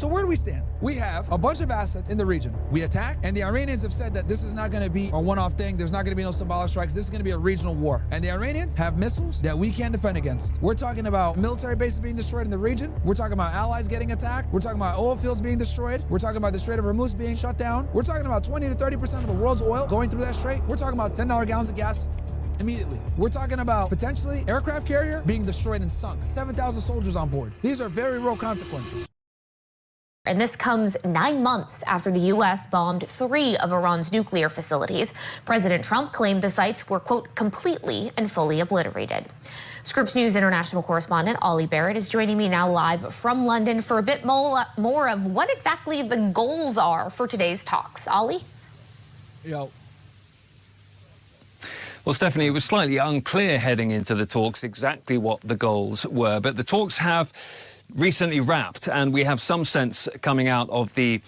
So where do we stand? We have a bunch of assets in the region. We attack, and the Iranians have said that this is not going to be a one-off thing. There's not going to be no symbolic strikes. This is going to be a regional war. And the Iranians have missiles that we can't defend against. We're talking about military bases being destroyed in the region. We're talking about allies getting attacked. We're talking about oil fields being destroyed. We're talking about the Strait of Hormuz being shut down. We're talking about 20 to 30% of the world's oil going through that strait. We're talking about $10 gallons of gas immediately. We're talking about potentially aircraft carrier being destroyed and sunk. 7,000 soldiers on board. These are very real consequences. And this comes 9 months after the U.S. bombed 3 of Iran's nuclear facilities. President Trump claimed the sites were, quote, completely and fully obliterated. Scripps News international correspondent Ollie Barrett is joining me now live from London for a bit more of what exactly the goals are for today's talks. Ollie? Yo. Well, Stephanie, it was slightly unclear heading into the talks exactly what the goals were, but the talks have recently wrapped, and we have some sense coming out of the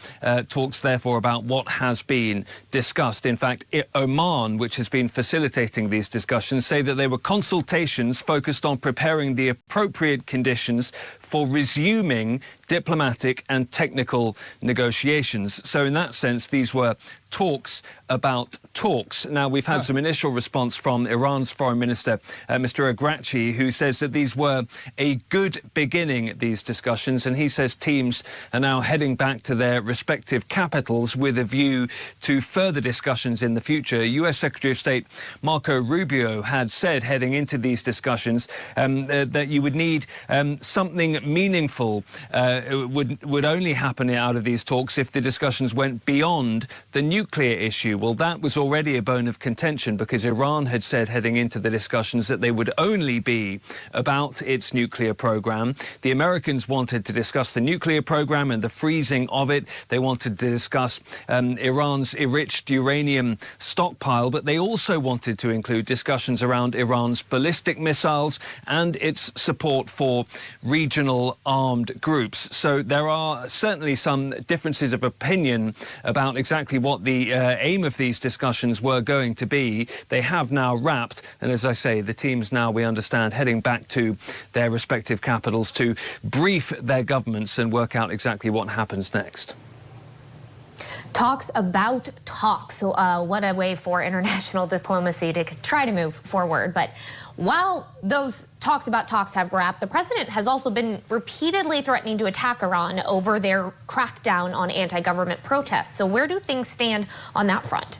talks, therefore, about what has been discussed. In fact, Oman, which has been facilitating these discussions, say that they were consultations focused on preparing the appropriate conditions for resuming diplomatic and technical negotiations. So in that sense, these were talks about talks. Now, we've had some initial response from Iran's Foreign Minister, Mr. Agrachi, who says that these were a good beginning, these discussions, and he says teams are now heading back to their respective capitals with a view to further discussions in the future. U.S. Secretary of State Marco Rubio had said heading into these discussions that you would need something meaningful would only happen out of these talks if the discussions went beyond the nuclear issue. Well, that was already a bone of contention because Iran had said heading into the discussions that they would only be about its nuclear program. The Americans wanted to discuss the nuclear program and the freezing of it. They wanted to discuss Iran's enriched uranium stockpile, but they also wanted to include discussions around Iran's ballistic missiles and its support for regional armed groups. So there are certainly some differences of opinion about exactly what the aim of these discussions were going to be. They have now wrapped, and as I say, the teams now, we understand, heading back to their respective capitals to brief their governments and work out exactly what happens next. Talks about talks. So what a way for international diplomacy to try to move forward. But while those talks about talks have wrapped, the president has also been repeatedly threatening to attack Iran over their crackdown on anti-government protests. So where do things stand on that front?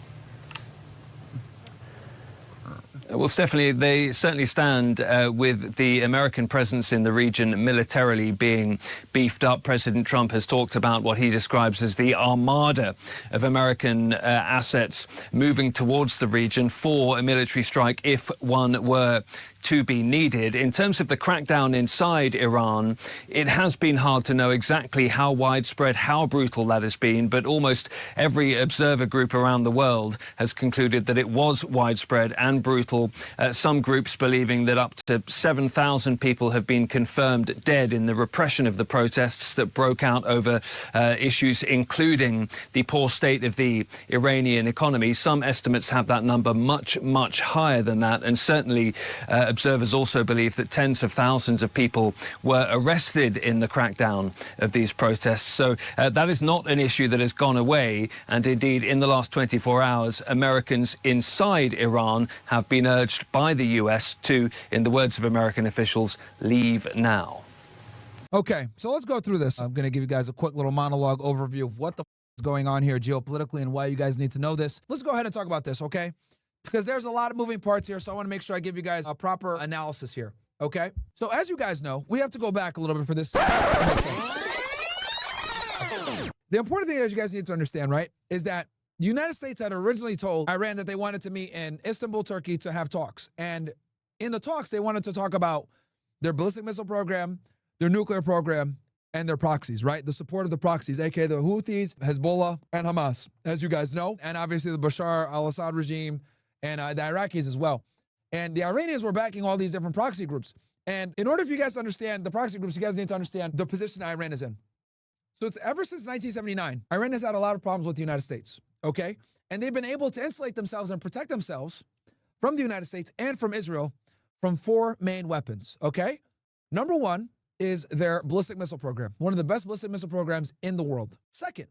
Well, Stephanie, they certainly stand with the American presence in the region militarily being beefed up. President Trump has talked about what he describes as the armada of American assets moving towards the region for a military strike if one were to be needed. In terms of the crackdown inside Iran, it has been hard to know exactly how widespread, how brutal that has been, but almost every observer group around the world has concluded that it was widespread and brutal. Some groups believing that up to 7,000 people have been confirmed dead in the repression of the protests that broke out over issues including the poor state of the Iranian economy. Some estimates have that number much, much higher than that, and certainly observers also believe that tens of thousands of people were arrested in the crackdown of these protests. So that is not an issue that has gone away. And indeed, in the last 24 hours, Americans inside Iran have been urged by the U.S. to, in the words of American officials, leave now. Okay, so let's go through this. I'm going to give you guys a quick little monologue overview of what the is going on here geopolitically and why you guys need to know this. Let's go ahead and talk about this, okay? Because there's a lot of moving parts here, so I want to make sure I give you guys a proper analysis here, okay? So as you guys know, we have to go back a little bit for this. The important thing that you guys need to understand, right, is that the United States had originally told Iran that they wanted to meet in Istanbul, Turkey to have talks. And in the talks, they wanted to talk about their ballistic missile program, their nuclear program, and their proxies, right? The support of the proxies, aka the Houthis, Hezbollah, and Hamas, as you guys know, and obviously the Bashar al-Assad regime, and the Iraqis as well. And the Iranians were backing all these different proxy groups. And in order for you guys to understand the proxy groups, you guys need to understand the position Iran is in. So it's ever since 1979, Iran has had a lot of problems with the United States, okay? And they've been able to insulate themselves and protect themselves from the United States and from Israel from 4 main weapons, okay? Number one is their ballistic missile program, one of the best ballistic missile programs in the world. Second,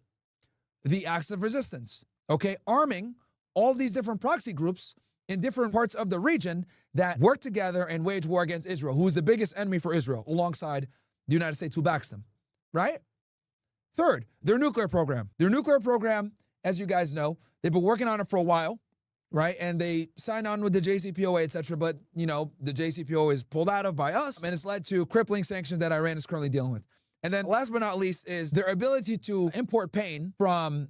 the acts of resistance, okay? Arming all these different proxy groups in different parts of the region that work together and wage war against Israel, who is the biggest enemy for Israel, alongside the United States, who backs them, right? Third, their nuclear program. Their nuclear program, as you guys know, they've been working on it for a while, right? And they signed on with the JCPOA, etc. But, you know, the JCPOA is pulled out of by us, and it's led to crippling sanctions that Iran is currently dealing with. And then last but not least is their ability to import pain from,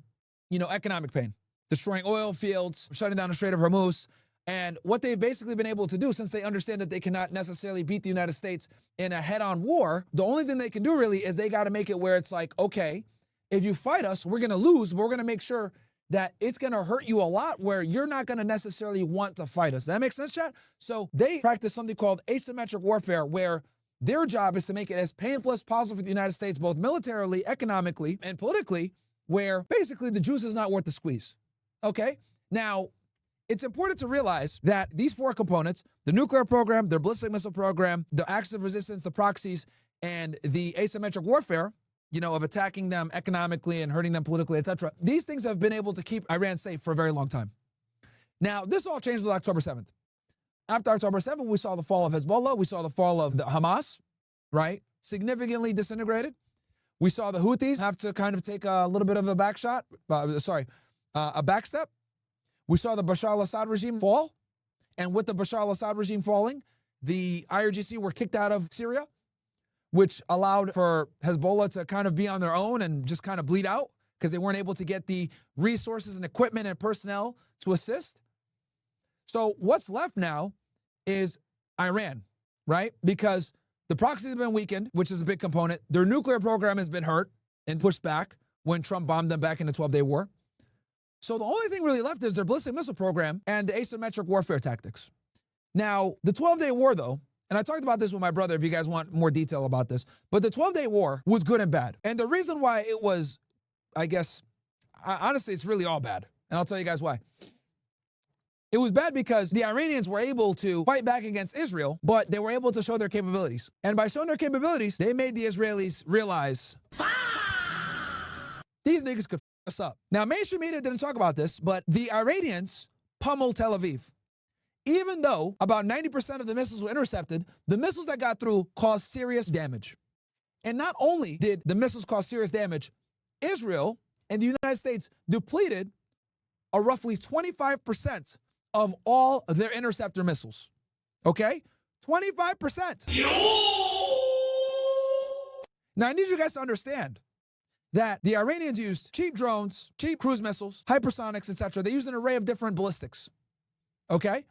you know, economic pain, destroying oil fields, shutting down the Strait of Hormuz. And what they've basically been able to do, since they understand that they cannot necessarily beat the United States in a head-on war, the only thing they can do really is they got to make it where it's like, okay, if you fight us, we're going to lose, but we're going to make sure that it's going to hurt you a lot where you're not going to necessarily want to fight us. That makes sense, chat? So they practice something called asymmetric warfare, where their job is to make it as painful as possible for the United States, both militarily, economically, and politically, where basically the juice is not worth the squeeze. Okay? Now, it's important to realize that these four components, the nuclear program, their ballistic missile program, the acts of resistance, the proxies, and the asymmetric warfare, you know, of attacking them economically and hurting them politically, etc. These things have been able to keep Iran safe for a very long time. Now, this all changed with October 7th. After October 7th, we saw the fall of Hezbollah. We saw the fall of the Hamas, right? Significantly disintegrated. We saw the Houthis have to kind of take a little bit of a backstep. We saw the Bashar al-Assad regime fall. And with the Bashar al-Assad regime falling, the IRGC were kicked out of Syria, which allowed for Hezbollah to kind of be on their own and just kind of bleed out because they weren't able to get the resources and equipment and personnel to assist. So what's left now is Iran, right? Because the proxies have been weakened, which is a big component. Their nuclear program has been hurt and pushed back when Trump bombed them back in the 12-day war. So the only thing really left is their ballistic missile program and the asymmetric warfare tactics. Now, the 12-day war, though, and I talked about this with my brother if you guys want more detail about this, but the 12-day war was good and bad. And the reason why it was, I guess, honestly, it's really all bad. And I'll tell you guys why. It was bad because the Iranians were able to fight back against Israel, but they were able to show their capabilities. And by showing their capabilities, they made the Israelis realize these niggas could f us up. Now, mainstream media didn't talk about this, but the Iranians pummeled Tel Aviv. Even though about 90% of the missiles were intercepted, the missiles that got through caused serious damage. And not only did the missiles cause serious damage, Israel and the United States depleted a roughly 25% of all their interceptor missiles. Okay? 25%. Now, I need you guys to understand that the Iranians used cheap drones, cheap cruise missiles, hypersonics, etc. They used an array of different ballistics. Okay?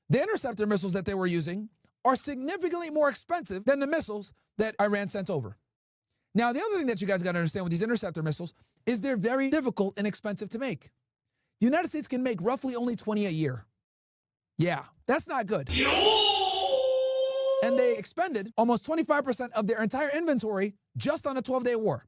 The interceptor missiles that they were using are significantly more expensive than the missiles that Iran sent over. Now, the other thing that you guys got to understand with these interceptor missiles is they're very difficult and expensive to make. The United States can make roughly only 20 a year. Yeah, that's not good. And they expended almost 25% of their entire inventory just on a 12-day war.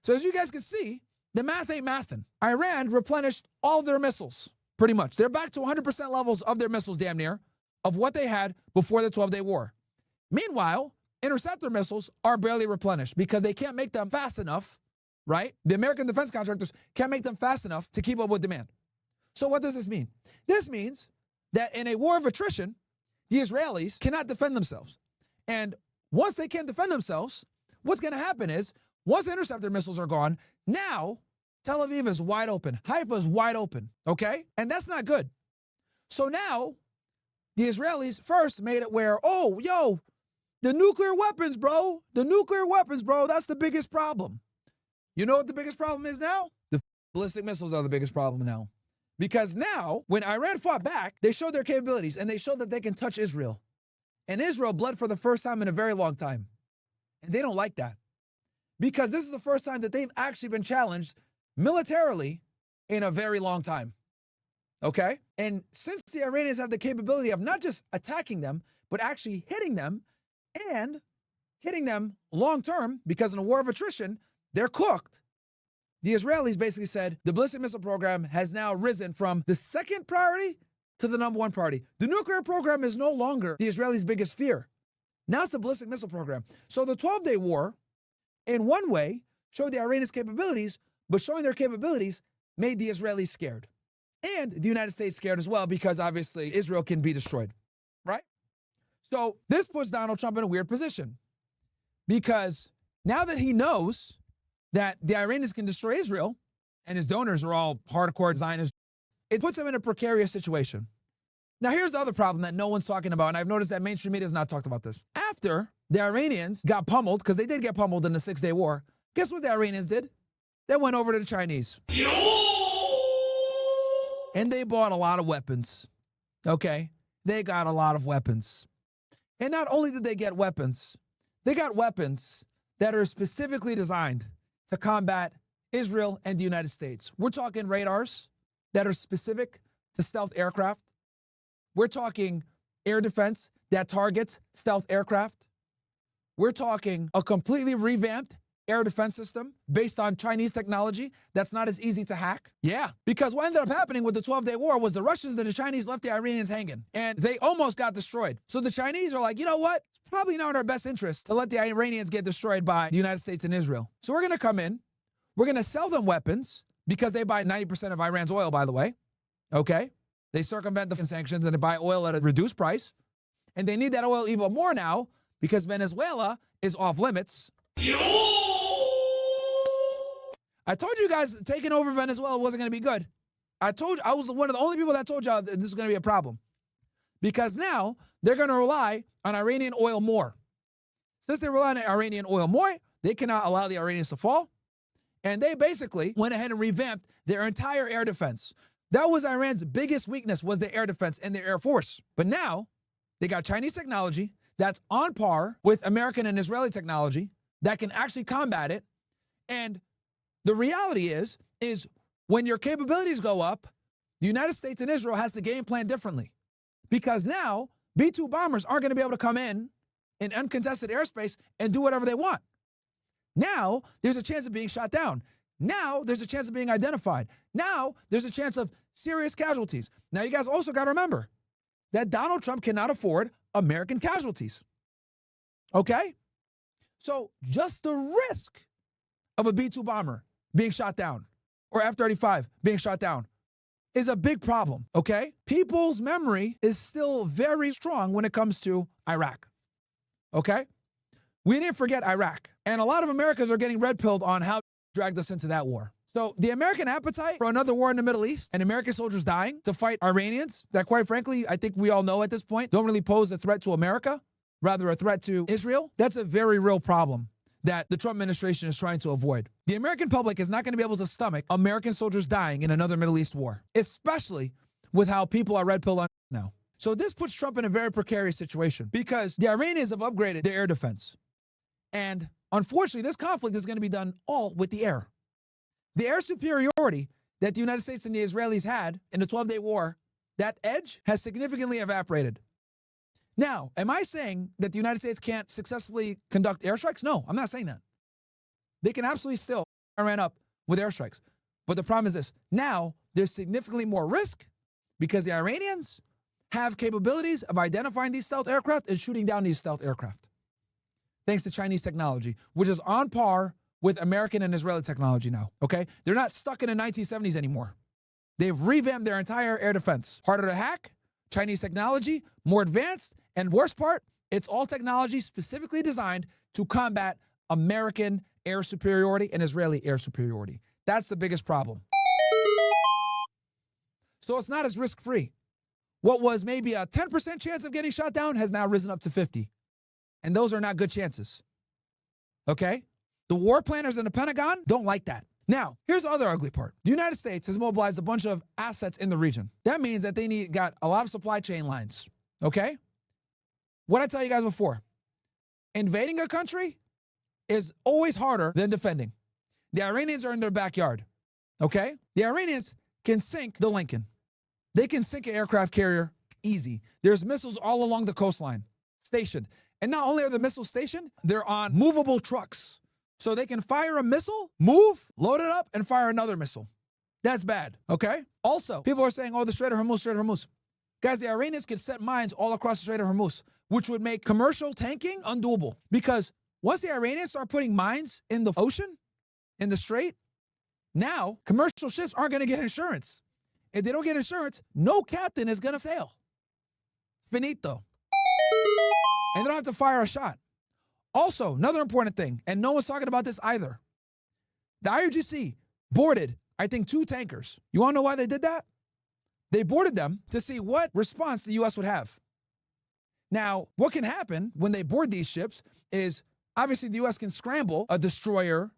So as you guys can see, the math ain't mathin'. Iran replenished all of their missiles, pretty much. They're back to 100% levels of their missiles, damn near, of what they had before the 12-day war. Meanwhile, interceptor missiles are barely replenished because they can't make them fast enough, right? The American defense contractors can't make them fast enough to keep up with demand. So what does this mean? This means that in a war of attrition, the Israelis cannot defend themselves. And once they can't defend themselves, what's going to happen is, once the interceptor missiles are gone, now Tel Aviv is wide open. Haifa is wide open, okay? And that's not good. So now the Israelis first made it where, oh, yo, the nuclear weapons, bro. The nuclear weapons, bro. That's the biggest problem. You know what the biggest problem is now? The ballistic missiles are the biggest problem now. Because now, when Iran fought back, they showed their capabilities and they showed that they can touch Israel. And Israel bled for the first time in a very long time. And they don't like that. Because this is the first time that they've actually been challenged militarily in a very long time. Okay? And since the Iranians have the capability of not just attacking them, but actually hitting them, and hitting them long term, because in a war of attrition, they're cooked. The Israelis basically said the ballistic missile program has now risen from the second priority to the number one priority. The nuclear program is no longer the Israelis' biggest fear. Now it's the ballistic missile program. So the 12-day war, in one way, showed the Iranians' capabilities, but showing their capabilities made the Israelis scared. And the United States scared as well, because obviously Israel can be destroyed, right? So this puts Donald Trump in a weird position, because now that he knows that the Iranians can destroy Israel, and his donors are all hardcore Zionists, it puts him in a precarious situation. Now, here's the other problem that no one's talking about, and I've noticed that mainstream media has not talked about this. After the Iranians got pummeled, because they did get pummeled in the 6-day war, guess what the Iranians did? They went over to the Chinese. And they bought a lot of weapons, okay? They got a lot of weapons. And not only did they get weapons, they got weapons that are specifically designed to combat Israel and the United States. We're talking radars that are specific to stealth aircraft. We're talking air defense that targets stealth aircraft. We're talking a completely revamped air defense system based on Chinese technology that's not as easy to hack. Yeah, because what ended up happening with the 12-day war was the Russians and the Chinese left the Iranians hanging, and they almost got destroyed. So the Chinese are like, you know what? It's probably not in our best interest to let the Iranians get destroyed by the United States and Israel. So we're going to come in. We're going to sell them weapons, because they buy 90% of Iran's oil, by the way. Okay? They circumvent the sanctions and they buy oil at a reduced price. And they need that oil even more now because Venezuela is off limits. I told you guys taking over Venezuela wasn't going to be good. I was one of the only people that told y'all that this is going to be a problem. Because now they're going to rely on Iranian oil more. Since they rely on Iranian oil more, they cannot allow the Iranians to fall. And they basically went ahead and revamped their entire air defense. That was Iran's biggest weakness, was their air defense and their air force. But now they got Chinese technology that's on par with American and Israeli technology that can actually combat it. And the reality is when your capabilities go up, the United States and Israel has to game plan differently. Because now B-2 bombers aren't going to be able to come in uncontested airspace and do whatever they want. Now there's a chance of being shot down. Now there's a chance of being identified. Now there's a chance of serious casualties. Now you guys also got to remember that Donald Trump cannot afford American casualties. Okay? So just the risk of a B-2 bomber being shot down or F-35 being shot down is a big problem, okay? People's memory is still very strong when it comes to Iraq, okay? We didn't forget Iraq. And a lot of Americans are getting red-pilled on how dragged us into that war. So the American appetite for another war in the Middle East and American soldiers dying to fight Iranians that, quite frankly, I think we all know at this point, don't really pose a threat to America, rather a threat to Israel, that's a very real problem that the Trump administration is trying to avoid. The American public is not going to be able to stomach American soldiers dying in another Middle East war, especially with how people are red-pilled on now. So this puts Trump in a very precarious situation because the Iranians have upgraded their air defense. And unfortunately, this conflict is going to be done all with the air. The air superiority that the United States and the Israelis had in the 12-day war, that edge has significantly evaporated. Now, am I saying that the United States can't successfully conduct airstrikes? No, I'm not saying that. They can absolutely still Iran up with airstrikes. But the problem is this. Now, there's significantly more risk because the Iranians have capabilities of identifying these stealth aircraft and shooting down these stealth aircraft, thanks to Chinese technology, which is on par with American and Israeli technology now, okay? They're not stuck in the 1970s anymore. They've revamped their entire air defense. Harder to hack, Chinese technology, more advanced, and worst part, it's all technology specifically designed to combat American air superiority and Israeli air superiority. That's the biggest problem. So it's not as risk-free. What was maybe a 10% chance of getting shot down has now risen up to 50. And those are not good chances. Okay? The war planners in the Pentagon don't like that. Now, here's the other ugly part. The United States has mobilized a bunch of assets in the region. That means that they got a lot of supply chain lines. Okay? What I tell you guys before, invading a country is always harder than defending. The Iranians are in their backyard. Okay? The Iranians can sink the Lincoln. They can sink an aircraft carrier easy. There's missiles all along the coastline stationed. And not only are the missiles stationed, they're on movable trucks. So they can fire a missile, move, load it up, and fire another missile. That's bad, okay? Also, people are saying, oh, the Strait of Hormuz, Strait of Hormuz. Guys, the Iranians can set mines all across the Strait of Hormuz, which would make commercial tanking undoable. Because once the Iranians start putting mines in the ocean, in the Strait, now commercial ships aren't going to get insurance. If they don't get insurance, no captain is going to sail. Finito. And they don't have to fire a shot. Also, another important thing, and no one's talking about this either. The IRGC boarded, I think, 2 tankers. You want to know why they did that? They boarded them to see what response the U.S. would have. Now, what can happen when they board these ships is, obviously, the U.S. can scramble a destroyer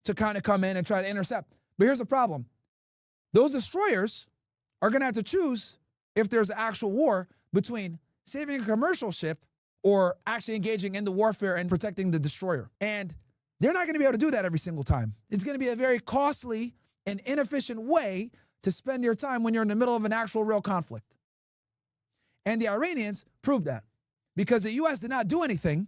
to kind of come in and try to intercept. But here's the problem. Those destroyers are going to have to choose if there's an actual war between saving a commercial ship or actually engaging in the warfare and protecting the destroyer. And they're not going to be able to do that every single time. It's going to be a very costly and inefficient way to spend your time when you're in the middle of an actual real conflict. And the Iranians proved that because the U.S. did not do anything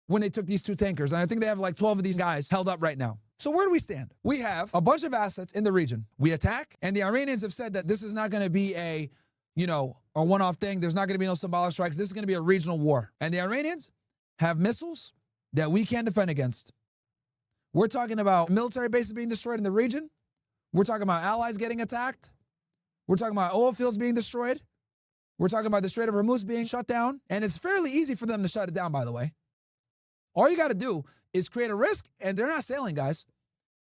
when they took these 2 tankers. And I think they have like 12 of these guys held up right now. So where do we stand? We have a bunch of assets in the region. We attack, and the Iranians have said that this is not going to be a one-off thing. There's not going to be no symbolic strikes. This is going to be a regional war. And the Iranians have missiles that we can't defend against. We're talking about military bases being destroyed in the region. We're talking about allies getting attacked. We're talking about oil fields being destroyed. We're talking about the Strait of Hormuz being shut down. And it's fairly easy for them to shut it down, by the way. All you got to do is create a risk, and they're not sailing, guys.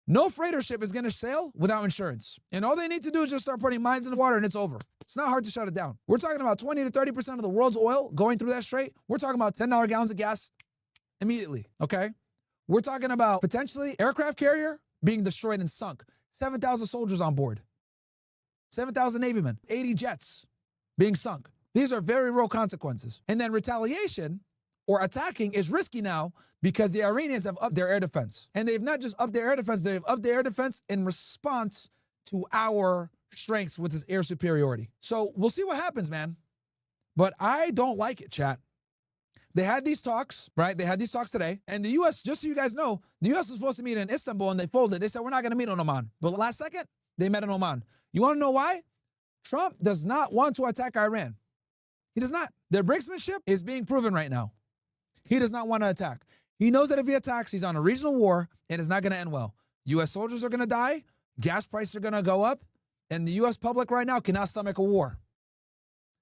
No freighter ship is going to sail without insurance. And all they need to do is just start putting mines in the water, and it's over. It's not hard to shut it down. We're talking about 20 to 30% of the world's oil going through that strait. We're talking about $10 gallons of gas immediately, okay? We're talking about potentially aircraft carrier being destroyed and sunk. 7,000 soldiers on board. 7,000 Navy men. 80 jets being sunk. These are very real consequences. And then retaliation or attacking is risky now because the Iranians have upped their air defense. And they've not just upped their air defense, they've upped their air defense in response to our strengths, which is air superiority. So we'll see what happens, man. But I don't like it, chat. They had these talks, right? They had these talks today. And the U.S., just so you guys know, the U.S. was supposed to meet in Istanbul and they folded. They said, we're not going to meet in Oman. But last second, they met in Oman. You want to know why? Trump does not want to attack Iran. He does not. Their brinksmanship is being proven right now. He does not want to attack. He knows that if he attacks, he's on a regional war and it's not going to end well. U.S. soldiers are going to die. Gas prices are going to go up. And the U.S. public right now cannot stomach a war.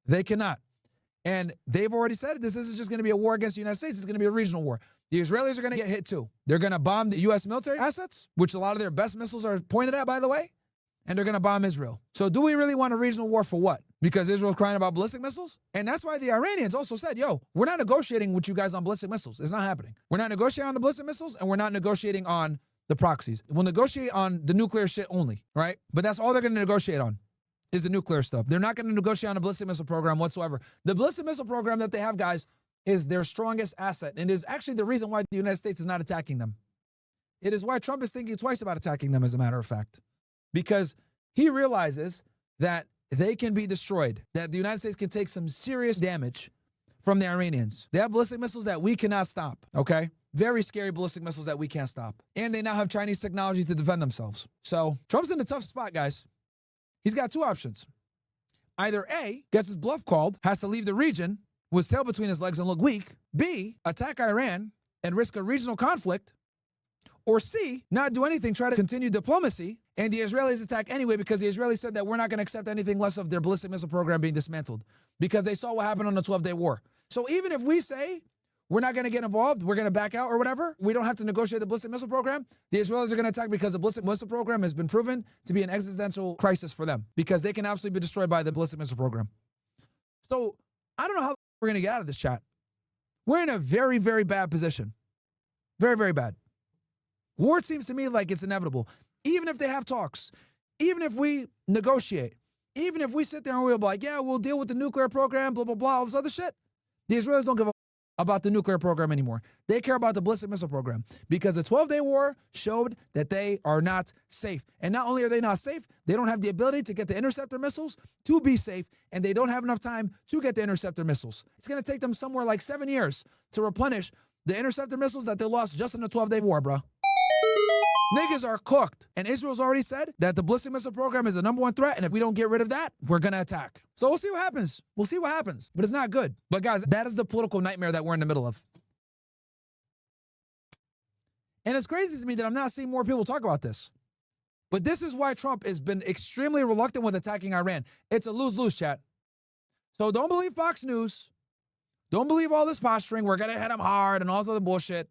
They cannot. And they've already said this isn't just going to be a war against the United States. It's going to be a regional war. The Israelis are going to get hit too. They're going to bomb the U.S. military assets, which a lot of their best missiles are pointed at, by the way. And they're going to bomb Israel. So do we really want a regional war for what? Because Israel's crying about ballistic missiles? And that's why the Iranians also said, yo, we're not negotiating with you guys on ballistic missiles. It's not happening. We're not negotiating on the ballistic missiles, and we're not negotiating on the proxies. We'll negotiate on the nuclear shit only, right? But that's all they're going to negotiate on is the nuclear stuff. They're not going to negotiate on a ballistic missile program whatsoever. The ballistic missile program that they have, guys, is their strongest asset, and is actually the reason why the United States is not attacking them. It is why Trump is thinking twice about attacking them, as a matter of fact, because he realizes that they can be destroyed, that the United States can take some serious damage from the Iranians. They have ballistic missiles that we cannot stop, okay? Very scary ballistic missiles that we can't stop. And they now have Chinese technology to defend themselves. So Trump's in a tough spot, guys. He's got 2 options. Either A, gets his bluff called, has to leave the region with his tail between his legs and look weak. B, attack Iran and risk a regional conflict. Or C, not do anything, try to continue diplomacy, and the Israelis attack anyway because the Israelis said that we're not going to accept anything less of their ballistic missile program being dismantled because they saw what happened on the 12-day war. So even if we say we're not going to get involved, we're going to back out or whatever, we don't have to negotiate the ballistic missile program, the Israelis are going to attack because the ballistic missile program has been proven to be an existential crisis for them because they can absolutely be destroyed by the ballistic missile program. So I don't know how we're going to get out of this, chat. We're in a very, very bad position. Very, very bad. War seems to me like it's inevitable. Even if they have talks, even if we negotiate, even if we sit there and we'll be like, yeah, we'll deal with the nuclear program, blah, blah, blah, all this other shit. The Israelis don't give a about the nuclear program anymore. They care about the ballistic missile program because the 12-day war showed that they are not safe. And not only are they not safe, they don't have the ability to get the Interceptor missiles to be safe, and they don't have enough time to get the Interceptor missiles. It's going to take them somewhere like 7 years to replenish the Interceptor missiles that they lost just in the 12-day war, bro. Niggas are cooked. And Israel's already said that the ballistic missile program is the #1 threat, and if we don't get rid of that, we're gonna attack. So we'll see what happens. We'll see what happens. But it's not good. But guys, that is the political nightmare that we're in the middle of. And it's crazy to me that I'm not seeing more people talk about this. But this is why Trump has been extremely reluctant with attacking Iran. It's a lose-lose, chat. So don't believe Fox News. Don't believe all this posturing. We're gonna hit him hard and all this other bullshit.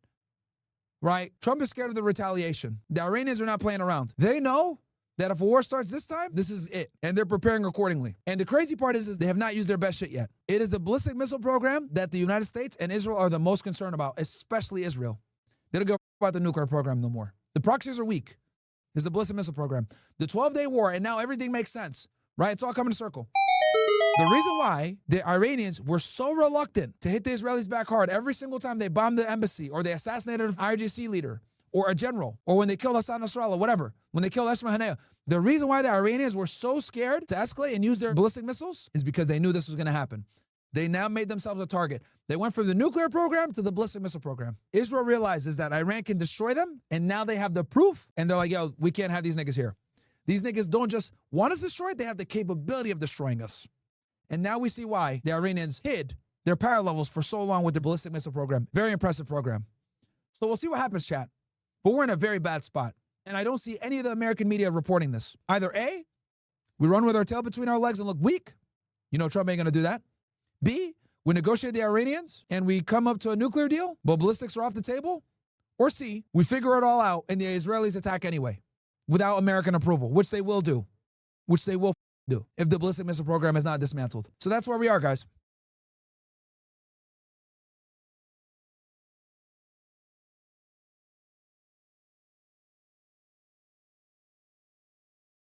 Right? Trump is scared of the retaliation. The Iranians are not playing around. They know that if a war starts this time, this is it. And they're preparing accordingly. And the crazy part is they have not used their best shit yet. It is the ballistic missile program that the United States and Israel are the most concerned about, especially Israel. They don't go about the nuclear program no more. The proxies are weak. It's the ballistic missile program. The 12-day war, and now everything makes sense. Right? It's all coming to circle. The reason why the Iranians were so reluctant to hit the Israelis back hard every single time they bombed the embassy or they assassinated an IRGC leader or a general or when they killed Hassan Nasrallah, whatever, when they killed Eshma Hanea, the reason why the Iranians were so scared to escalate and use their ballistic missiles is because they knew this was going to happen. They now made themselves a target. They went from the nuclear program to the ballistic missile program. Israel realizes that Iran can destroy them, and now they have the proof, and they're like, yo, we can't have these niggas here. These niggas don't just want us destroyed, they have the capability of destroying us. And now we see why the Iranians hid their power levels for so long with their ballistic missile program. Very impressive program. So we'll see what happens, chat. But we're in a very bad spot. And I don't see any of the American media reporting this. Either A, we run with our tail between our legs and look weak. You know Trump ain't going to do that. B, we negotiate the Iranians and we come up to a nuclear deal, but ballistics are off the table. Or C, we figure it all out and the Israelis attack anyway without American approval, which they will do. Which they will do if the ballistic missile program is not dismantled. So that's where we are, guys.